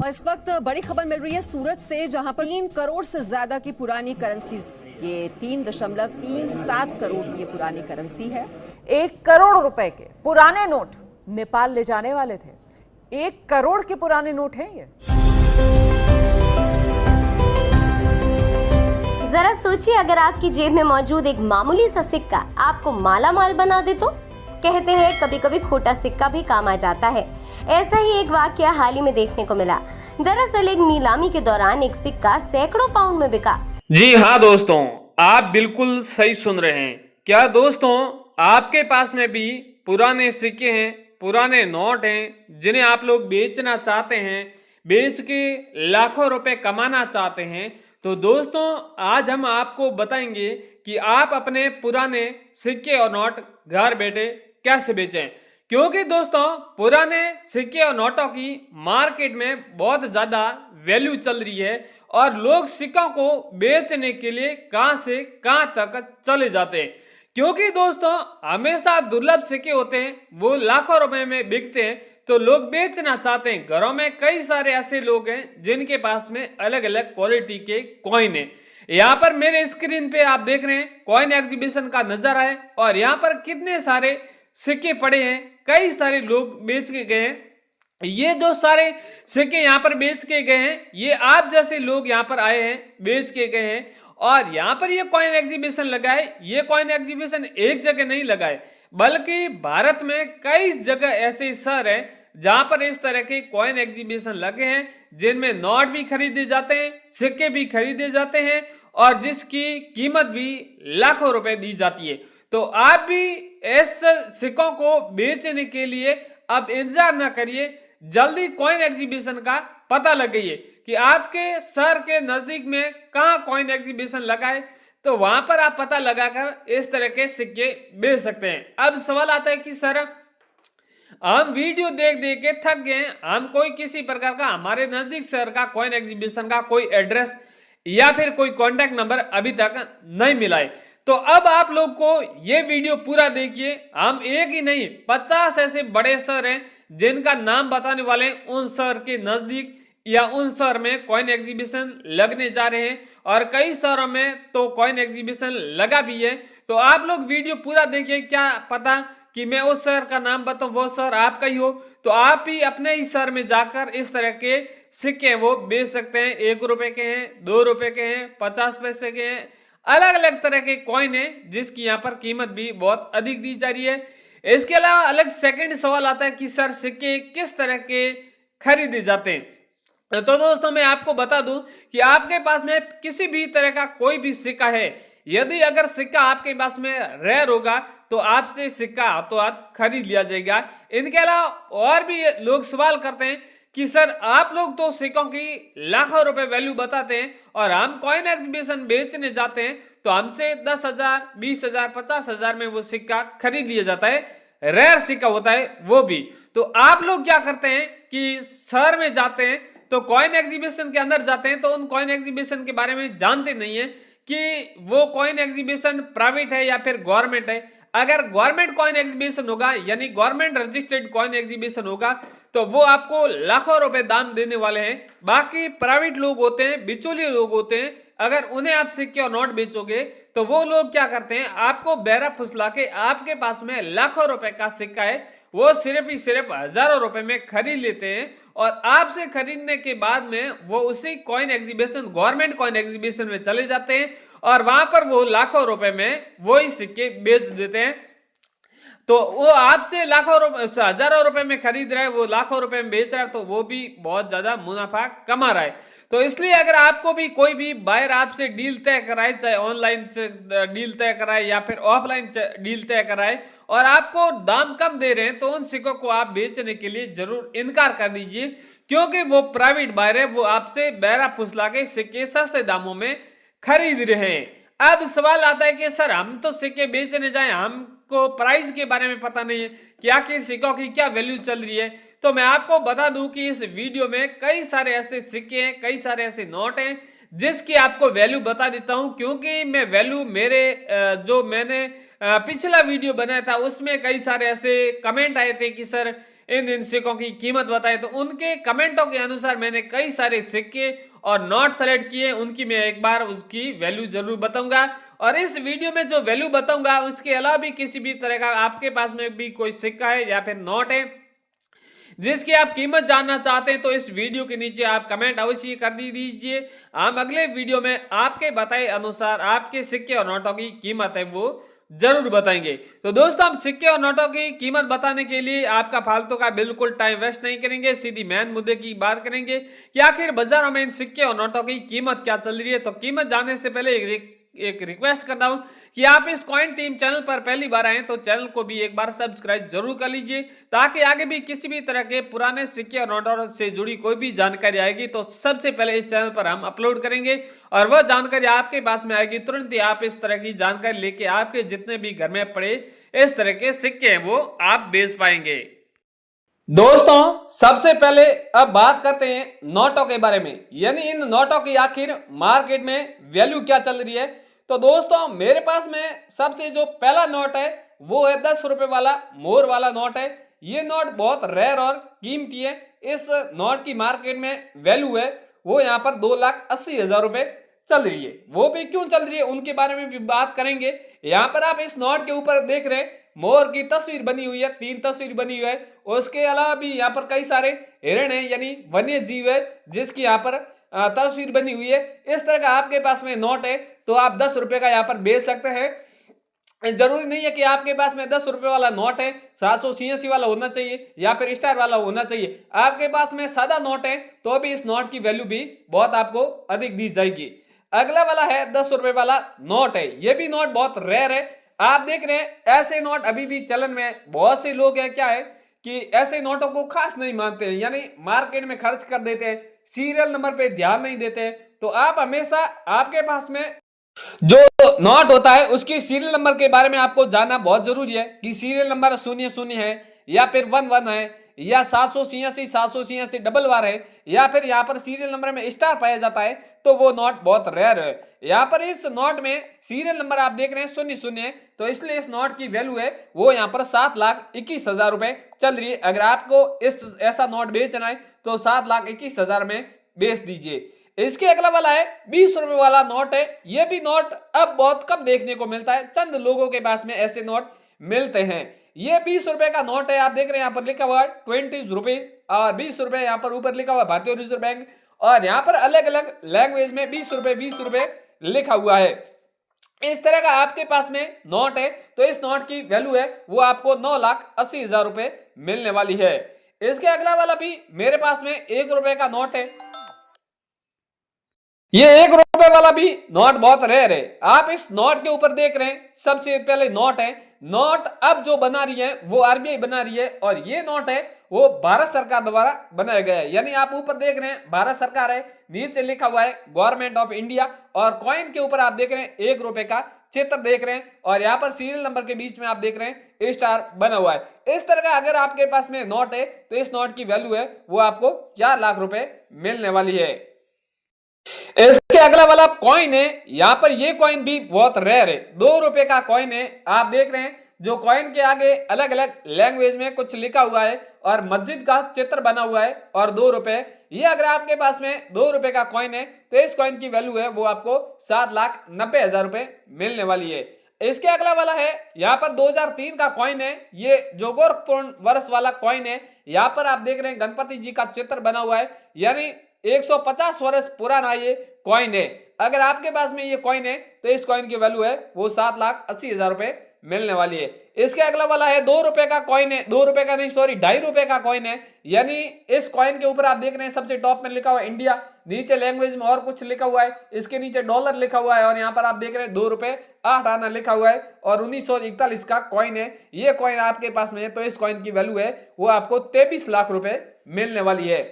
इस वक्त बड़ी खबर मिल रही है सूरत से, जहां पर 3 करोड़ से ज्यादा की पुरानी करेंसी, ये 3.37 करोड़ की ये पुरानी करेंसी है। 1 करोड़ रुपए के पुराने नोट नेपाल ले जाने वाले थे। 1 करोड़ के पुराने नोट हैं ये। जरा सोचिए, अगर आपकी जेब में मौजूद एक मामूली सा सिक्का आपको माला माल बना दे तो। कहते हैं कभी कभी खोटा सिक्का भी काम आ जाता है। ऐसा ही एक वाकया हाल ही में देखने को मिला। दरअसल एक नीलामी के दौरान एक सिक्का सैकड़ों पाउंड में बिका। जी हाँ दोस्तों, आप बिल्कुल सही सुन रहे हैं। क्या दोस्तों, आपके पास में भी पुराने सिक्के हैं, पुराने नोट हैं, जिन्हें आप लोग बेचना चाहते हैं, बेच के लाखों रुपए कमाना चाहते हैं? तो दोस्तों, आज हम आपको बताएंगे कि आप अपने पुराने सिक्के और नोट घर बैठे कैसे बेचें। क्योंकि दोस्तों, पुराने सिक्के और नोटों की मार्केट में बहुत ज्यादा वैल्यू चल रही है और लोग सिक्कों को बेचने के लिए कहां से कहां तक चले जाते हैं। क्योंकि दोस्तों, हमेशा दुर्लभ सिक्के होते हैं, वो लाखों रुपए में बिकते हैं, तो लोग बेचना चाहते हैं। घरों में कई सारे ऐसे लोग हैं जिनके पास में अलग अलग क्वालिटी के कॉइन है। यहाँ पर मेरे स्क्रीन पे आप देख रहे हैं कॉइन एग्जीबिशन का नजारा है और यहाँ पर कितने सारे सिक्के पड़े हैं, कई सारे लोग बेच के गए हैं। ये जो सारे सिक्के यहाँ पर बेच के गए हैं, ये आप जैसे लोग यहाँ पर आए हैं, बेच के गए हैं। और यहाँ पर ये कॉइन एग्जीबिशन लगा है। ये कॉइन एग्जीबिशन एक जगह नहीं लगा है, बल्कि भारत में कई जगह ऐसे शहर हैं जहां पर इस तरह के कॉइन एग्जीबिशन लगे हैं, जिनमें नोट भी खरीदे जाते हैं, सिक्के भी खरीदे जाते हैं और जिसकी कीमत भी लाखों रुपए दी जाती है। तो आप भी इस सिक्कों को बेचने के लिए अब इंतजार न करिए, जल्दी कॉइन एग्जीबिशन का पता लगाइए कि आपके शहर के नजदीक में कहाँ कॉइन एग्जीबिशन लगा है, तो वहां पर आप पता लगाकर इस तरह के सिक्के बेच सकते हैं। अब सवाल आता है कि सर, हम वीडियो देख देख के थक गए, हम कोई किसी प्रकार का हमारे नजदीक शहर का कॉइन एग्जीबिशन का कोई एड्रेस या फिर कोई कॉन्टैक्ट नंबर अभी तक नहीं मिला है। तो अब आप लोग को ये वीडियो पूरा देखिए। हम एक ही नहीं 50 ऐसे बड़े शहर हैं जिनका नाम बताने वाले हैं, उन शहर के नजदीक या उन शहर में कॉइन एग्जीबिशन लगने जा रहे हैं और कई शहरों में तो कॉइन एग्जीबिशन लगा भी है। तो आप लोग वीडियो पूरा देखिए, क्या पता कि मैं उस शहर का नाम बताऊं, वो शहर आपका ही हो, तो आप भी अपने ही शहर में जाकर इस तरह के सिक्के वो बेच सकते हैं। 1 रुपए के हैं, 2 रुपए के हैं, 50 पैसे के हैं, अलग अलग तरह के कॉइन है जिसकी यहाँ पर कीमत भी बहुत अधिक दी जा रही है। इसके अलावा अलग सेकंड सवाल आता है कि सर, सिक्के किस तरह के खरीदे जाते हैं। तो दोस्तों, मैं आपको बता दूं कि आपके पास में किसी भी तरह का कोई भी सिक्का है, यदि अगर सिक्का आपके पास में रेयर होगा तो आपसे सिक्का हाथों हाथ खरीद लिया जाएगा। इनके अलावा और भी लोग सवाल करते हैं कि सर, आप लोग तो सिक्कों की लाखों रुपए वैल्यू बताते हैं और हम कॉइन एग्जीबिशन बेचने जाते हैं तो हमसे 10,000, 20,000, 50,000 में वो सिक्का खरीद लिया जाता है, रेयर सिक्का होता है वो भी। तो आप लोग क्या करते हैं कि शहर में जाते हैं तो कॉइन एग्जीबिशन के अंदर जाते हैं तो उन कॉइन एग्जीबिशन के बारे में जानते नहीं है कि वो कॉइन एग्जीबिशन प्राइवेट है या फिर गवर्नमेंट है। अगर गवर्नमेंट कॉइन एग्जीबिशन होगा, यानी गवर्नमेंट रजिस्टर्ड कॉइन एग्जीबिशन होगा, तो वो आपको लाखों रुपए दाम देने वाले हैं। बाकी प्राइवेट लोग होते हैं, बिचौलिए लोग होते हैं, अगर उन्हें आप सिक्के और नोट बेचोगे तो वो लोग क्या करते हैं, आपको बहरा फुसला के आपके पास में लाखों रुपए का सिक्का है वो सिर्फ ही सिर्फ हजारों रुपए में खरीद लेते हैं और आपसे खरीदने के बाद में वो उसी coin exhibition, government coin exhibition में चले जाते हैं और वहां पर वो लाखों रुपए में वही सिक्के बेच देते हैं। तो वो आपसे लाखों रुपए, हजारों रुपए में खरीद रहा है, वो लाखों रुपए में बेच रहा है, तो वो भी बहुत ज्यादा मुनाफा कमा रहा है। तो इसलिए अगर आपको भी कोई भी बायर आपसे डील तय कराए, चाहे ऑनलाइन डील तय कराए या फिर ऑफलाइन डील तय कराए और आपको दाम कम दे रहे हैं, तो उन सिक्कों को आप बेचने के लिए जरूर इनकार कर दीजिए, क्योंकि वो प्राइवेट बायर है, वो आपसे बहरा फुसला के सिक्के सस्ते दामों में खरीद रहे हैं। अब सवाल आता है कि सर, हम तो सिक्के बेचने जाए, हमको प्राइस के बारे में पता नहीं है कि आखिर सिक्कों की क्या वैल्यू चल रही है। तो मैं आपको बता दूं कि इस वीडियो में कई सारे ऐसे सिक्के हैं, कई सारे ऐसे नोट हैं जिसकी आपको वैल्यू बता देता हूं, क्योंकि मैं वैल्यू मेरे जो मैंने पिछला वीडियो बनाया था उसमें कई सारे ऐसे कमेंट आए थे कि सर, इन सिक्कों की कीमत बताई, तो उनके कमेंटों के अनुसार मैंने कई सारे सिक्के और नोट सेलेक्ट किए, उनकी मैं एक बार उसकी वैल्यू जरूर बताऊंगा। और इस वीडियो में जो वैल्यू बताऊंगा उसके अलावा भी किसी भी तरह का आपके पास में भी कोई सिक्का है या फिर नोट है जिसकी आप कीमत जानना चाहते हैं, तो इस वीडियो के नीचे आप कमेंट अवश्य कर दीजिए। हम अगले वीडियो में आपके बताए अनुसार आपके सिक्के और नोटों की कीमत है वो जरूर बताएंगे। तो दोस्तों, हम सिक्के और नोटों की कीमत बताने के लिए आपका फालतू का बिल्कुल टाइम वेस्ट नहीं करेंगे, सीधी मेन मुद्दे की बात करेंगे कि आखिर बाजारों में इन सिक्के और नोटों की कीमत क्या चल रही है। तो कीमत जानने से पहले एक रिक्वेस्ट करता हूं कि आप इस कॉइन टीम चैनल पर पहली बार आए तो चैनल को भी एक बार सब्सक्राइब जरूर कर लीजिए, ताकि आगे भी किसी भी तरह के पुराने सिक्के और नोटों से जुड़ी कोई भी जानकारी आएगी तो सबसे पहले इस चैनल पर हम अपलोड करेंगे और वह जानकारी आपके पास में आएगी। तुरंत ही आप इस तरह की जानकारी लेके आपके जितने भी घर में पड़े इस तरह के सिक्के हैं वो आप बेच पाएंगे। दोस्तों, सबसे पहले अब बात करते हैं नोटों के बारे में, यानी इन नोटों की आखिर मार्केट में वैल्यू क्या चल रही है। तो दोस्तों, मेरे पास में सबसे जो पहला नोट है वो है 10 रुपए वाला मोर वाला नोट है। ये नोट बहुत रेयर और कीमती है। इस नोट की मार्केट में वैल्यू है वो यहाँ पर 2,80,000 रुपए चल रही है। वो भी क्यों चल रही है उनके बारे में भी बात करेंगे। यहाँ पर आप इस नोट के ऊपर देख रहे हैं मोर की तस्वीर बनी हुई है, 3 तस्वीर बनी हुई है। उसके अलावा भी यहाँ पर कई सारे हिरण है, यानी वन्य जीव है जिसकी यहाँ पर तस्वीर बनी हुई है। इस तरह का आपके पास में नोट है तो आप 10 रुपए का यहाँ पर बेच सकते हैं। जरूरी नहीं है कि आपके पास में 10 रुपए वाला नोट है 786 वाला होना चाहिए या फिर स्टार वाला होना चाहिए। आपके पास में सादा नोट है तो भी इस नोट की वैल्यू भी बहुत आपको अधिक दी जाएगी। अगला वाला है 10 रुपए वाला नोट है। यह भी नोट बहुत रेयर है। आप देख रहे हैं ऐसे नोट अभी भी चलन में, बहुत से लोग हैं क्या है कि ऐसे नोटों को खास नहीं मानते हैं, यानी मार्केट में खर्च कर देते हैं, सीरियल नंबर पे ध्यान नहीं देते हैं। तो आप हमेशा आपके पास में जो नोट होता है उसकी सीरियल नंबर के बारे में आपको जानना बहुत जरूरी है कि सीरियल नंबर 00 है या फिर 11 है या 786 डबल वार है या फिर यहाँ पर सीरियल नंबर में स्टार पाया जाता है, तो वो नोट बहुत रेयर है। यहाँ पर इस नोट में सीरियल नंबर आप देख रहे हैं 00 है, तो इसलिए इस नोट की वैल्यू है वो यहाँ पर 7,21,000 रुपए चल रही है। अगर आपको ऐसा नोट बेचना है तो 7,21,000 में बेच दीजिए। इसके अगला वाला है 20 रुपए वाला नोट है। ये भी नोट अब बहुत कम देखने को मिलता है, चंद लोगों के पास में ऐसे नोट मिलते हैं। ये 20 रुपए का नोट है। आप देख रहे हैं यहाँ पर लिखा हुआ है 20 रुपीज और 20 रुपए यहाँ पर ऊपर लिखा हुआ है भारतीय रिजर्व बैंक, और यहाँ पर अलग अलग लैंग्वेज में 20 रुपए लिखा हुआ है। इस तरह का आपके पास में नोट है तो इस नोट की वैल्यू है वो आपको 9,80,000 रुपए मिलने वाली है। इसके अगला वाला भी मेरे पास में 1 रुपए का नोट है। ये 1 रुपए वाला भी नोट बहुत रेयर है। आप इस नोट के ऊपर देख रहे हैं सबसे पहले नोट है। नोट अब जो बना रही है वो आरबीआई बना रही है और ये नोट है वो भारत सरकार द्वारा बनाया गया है। यानी आप ऊपर देख रहे हैं भारत सरकार है, नीचे लिखा हुआ है गवर्नमेंट ऑफ इंडिया, और कॉइन के ऊपर आप देख रहे हैं 1 रुपए का चित्र देख रहे हैं और यहाँ पर सीरियल नंबर के बीच में आप देख रहे हैं स्टार बना हुआ है। इस तरह का अगर आपके पास में नोट है तो इस नोट की वैल्यू है वो आपको 4 लाख रुपए मिलने वाली है। इसके अगला वाला कॉइन है। यहाँ पर ये कॉइन भी बहुत रेयर है, 2 रुपए का कॉइन है। आप देख रहे हैं जो कॉइन के आगे अलग अलग लैंग्वेज में कुछ लिखा हुआ है और मस्जिद का चित्र बना हुआ है और 2 रुपए। ये अगर आपके पास में 2 रुपए का कॉइन है तो इस कॉइन की वैल्यू है वो आपको 7,90,000 रुपए मिलने वाली है। इसके अगला वाला है यहाँ पर 2003 का कॉइन है। ये जो गोरखपूर्ण वर्ष वाला कॉइन है। यहाँ पर आप देख रहे हैं गणपति जी का चित्र बना हुआ है, यानी 150 वर्ष पुराना ये कॉइन है। अगर आपके पास में ये कॉइन है तो इस कॉइन की वैल्यू है वो 7,80,000 रुपए मिलने वाली है। इसके अगला वाला है 2 रुपए का कॉइन है, 2 रुपए का नहीं सॉरी 2.5 रुपए का कॉइन है। यानी इस कॉइन के ऊपर आप देख रहे हैं सबसे टॉप में लिखा हुआ है इंडिया, नीचे लैंग्वेज में और कुछ लिखा हुआ है, इसके नीचे डॉलर लिखा हुआ है और यहाँ पर आप देख रहे हैं 2 रुपए 8 आना लिखा हुआ है और 1941 का कॉइन है। ये कॉइन आपके पास में है तो इस कॉइन की वैल्यू है वो आपको 23 लाख रुपए मिलने वाली है।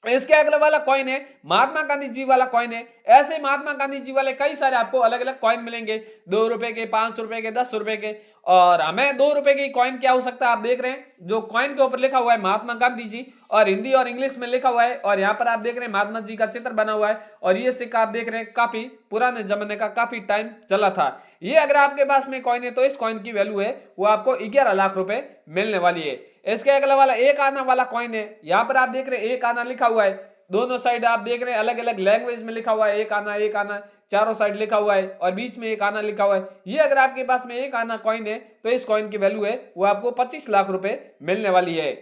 इसके अगले वाला कॉइन है महात्मा गांधी जी वाला कॉइन है। ऐसे महात्मा गांधी जी वाले कई सारे आपको अलग अलग कॉइन मिलेंगे, 2 रुपए के, 5 रुपए के, 10 रुपए के। और हमें 2 रुपए की कॉइन क्या हो सकता है, आप देख रहे हैं जो कॉइन के ऊपर लिखा हुआ है महात्मा गांधी जी और हिंदी और इंग्लिश में लिखा हुआ है, और यहाँ पर आप देख रहे हैं महात्मा जी का चित्र बना हुआ है। और ये सिक्का आप देख रहे हैं काफी पुराने जमाने का, काफी टाइम चला था। ये अगर आपके पास में कॉइन है तो इस कॉइन की वैल्यू है वो आपको 11 लाख रुपए मिलने वाली है। इसके अगला वाला 1 आना वाला कॉइन है, यहाँ पर आप देख रहे हैं 1 आना लिखा हुआ है, दोनों साइड आप देख रहे हैं अलग अलग लैंग्वेज में लिखा हुआ है, 1 आना, चारों साइड लिखा हुआ है और बीच में 1 आना लिखा हुआ है। ये अगर आपके पास में 1 आना कॉइन है तो इस कॉइन की वैल्यू है वो आपको 25 लाख रुपए मिलने वाली है।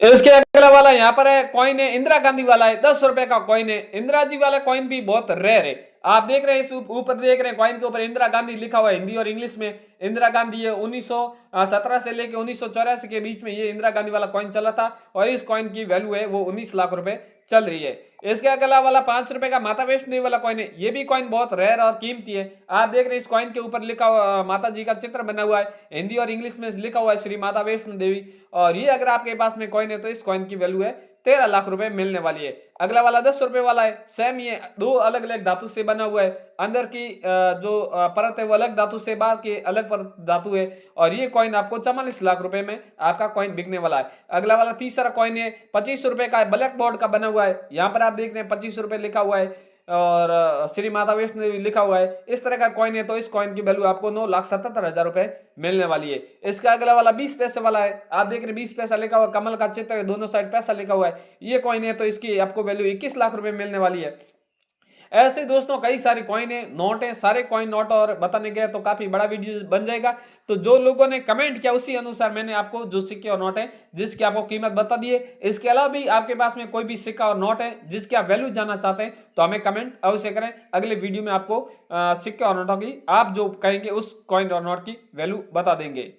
इसके अगला वाला यहाँ पर है कॉइन है इंदिरा गांधी वाला है, 10 रुपए का कॉइन है। इंदिरा जी वाला कॉइन भी बहुत रेयर है, आप देख रहे हैं इस ऊपर देख रहे हैं कॉइन के ऊपर इंदिरा गांधी लिखा हुआ है हिंदी और इंग्लिश में। इंदिरा गांधी है 1917 से लेके 1984 के बीच में ये इंदिरा गांधी वाला कॉइन चला था और इस कॉइन की वैल्यू है वो 19 लाख रुपए चल रही है। इसके अगला वाला 5 रुपए का माता वैष्णो देवी वाला कॉइन है, ये भी कॉइन बहुत रेयर और कीमती है। आप देख रहे हैं इस कॉइन के ऊपर लिखा हुआ माता जी का चित्र बना हुआ है, हिंदी और इंग्लिश में लिखा हुआ है श्री माता वैष्णो देवी। और ये अगर आपके पास में कॉइन है तो इस कॉइन की वैल्यू है 13 लाख रुपए मिलने वाली है। अगला वाला 10 रुपए वाला है, सेम ये 2 अलग अलग धातु से बना हुआ है, अंदर की जो परत है वो अलग धातु से, बाहर की अलग परत धातु है। और ये कॉइन आपको 44 लाख रुपए में आपका कॉइन बिकने वाला है। अगला वाला तीसरा कॉइन है 25 रुपए का, ब्लैक बोर्ड का बना हुआ है, यहाँ पर आप देख रहे हैं 25 रुपए लिखा हुआ है और श्री माता वैष्णो देवी लिखा हुआ है। इस तरह का कॉइन है तो इस कॉइन की वैल्यू आपको 9,77,000 रुपए मिलने वाली है। इसका अगला वाला 20 पैसे वाला है, आप देख रहे हैं 20 पैसा लिखा हुआ, कमल का चित्र है, दोनों साइड पैसा लिखा हुआ है। ये कॉइन है तो इसकी आपको वैल्यू 21 लाख रुपए मिलने वाली है। ऐसे दोस्तों कई सारे कॉइन है, नोट है, सारे कॉइन नोट और बताने गए तो काफी बड़ा वीडियो बन जाएगा। तो जो लोगों ने कमेंट किया उसी अनुसार मैंने आपको जो सिक्के और नोट है जिसकी आपको कीमत बता दी है। इसके अलावा भी आपके पास में कोई भी सिक्का और नोट है जिसकी आप वैल्यू जानना चाहते हैं तो हमें कमेंट अवश्य करें। अगले वीडियो में आपको सिक्के और नोटों की आप जो कहेंगे उस कॉइन और नोट की वैल्यू बता देंगे।